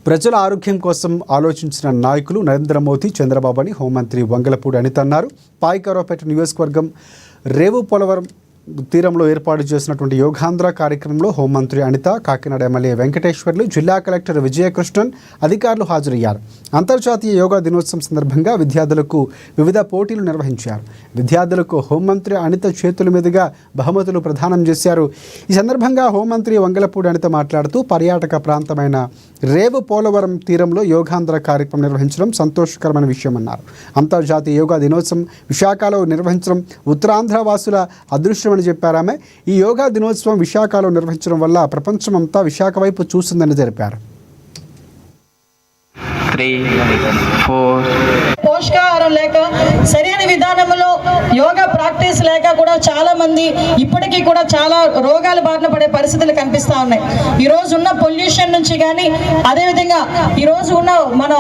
ప్రజల ఆరోగ్యం కోసం ఆలోచించిన నాయకులు నరేంద్ర మోదీ, చంద్రబాబు అని హోంమంత్రి వంగలపూడి అనిత అన్నారు. పాయకరావుపేట నియోజకవర్గం రేవు పోలవరం తీరంలో ఏర్పాటు చేసినటువంటి యోగాంధ్ర కార్యక్రమంలో హోంమంత్రి అనిత, కాకినాడ ఎమ్మెల్యే వెంకటేశ్వర్లు, జిల్లా కలెక్టర్ విజయకృష్ణన్ అధికారులు హాజరయ్యారు. అంతర్జాతీయ యోగా దినోత్సవం సందర్భంగా విద్యార్థులకు వివిధ పోటీలు నిర్వహించారు. విద్యార్థులకు హోంమంత్రి అనిత చేతుల మీదుగా బహుమతులు ప్రదానం చేశారు. ఈ సందర్భంగా హోంమంత్రి వంగలపూడి అనిత మాట్లాడుతూ పర్యాటక ప్రాంతమైన రేవు పోలవరం తీరంలో యోగాంధ్ర కార్యక్రమం నిర్వహించడం సంతోషకరమైన విషయమన్నారు. అంతర్జాతీయ యోగా దినోత్సవం విశాఖలో నిర్వహించడం ఉత్తరాంధ్ర వాసుల అదృష్టమని చెప్పారు ఆమె. ఈ యోగా దినోత్సవం విశాఖలో నిర్వహించడం వల్ల ప్రపంచమంతా విశాఖ వైపు చూస్తుందని తెలిపారు. పోషకాహారం లేక సరైన విధానంలో యోగా ప్రాక్టీస్ లేక కూడా చాలా మంది ఇప్పటికీ కూడా చాలా రోగాలు బారిన పడే పరిస్థితులు కనిపిస్తూ ఉన్నాయి. ఈ రోజు ఉన్న పొల్యూషన్ నుంచి కానీ, అదేవిధంగా ఈ రోజు ఉన్న మన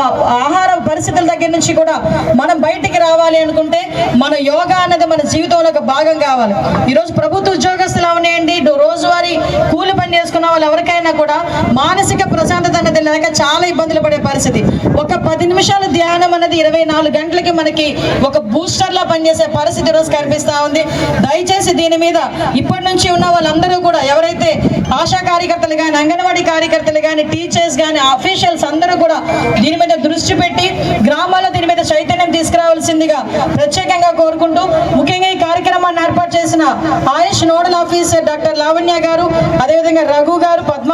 ఆహార పరిస్థితుల దగ్గర నుంచి కూడా మనం బయటికి రావాలి అనుకుంటే మన యోగా అనేది మన జీవితంలో ఒక భాగం కావాలి. ఈరోజు ప్రభుత్వ ఉద్యోగస్తులు అవనేయండి, రోజువారీ కూలి పని చేసుకున్న వాళ్ళు ఎవరికైనా కూడా మానసిక ప్రశాంతత అనేది లేక చాలా ఇబ్బందులు పడే పరిస్థితి. ఒక 10 నిమిషాల ధ్యానం అనేది 24 గంటలకి మనకి ఒక బూస్టర్ లా పనిచేసే పరిస్థితి రోజు కనిపిస్తా ఉంది. దయచేసి దీని మీద ఇప్పటి నుంచి ఉన్న వాళ్ళందరూ కూడా, ఎవరైతే ఆశా కార్యకర్తలు కానీ, అంగన్వాడీ కార్యకర్తలు కానీ, టీచర్స్ కానీ, అఫీషియల్స్ అందరూ కూడా దీని మీద దృష్టి పెట్టి గ్రామాల్లో దీని మీద చైతన్యం తీసుకురావాల్సిందిగా ప్రత్యేకంగా కోరుకుంటూ, ముఖ్యంగా ఈ కార్యక్రమాన్ని ఏర్పాటు చేసిన ఆయుష్ నోడల్ ఆఫీసర్ డాక్టర్ లావణ్య గారు, అదేవిధంగా రఘు గారు, పద్మ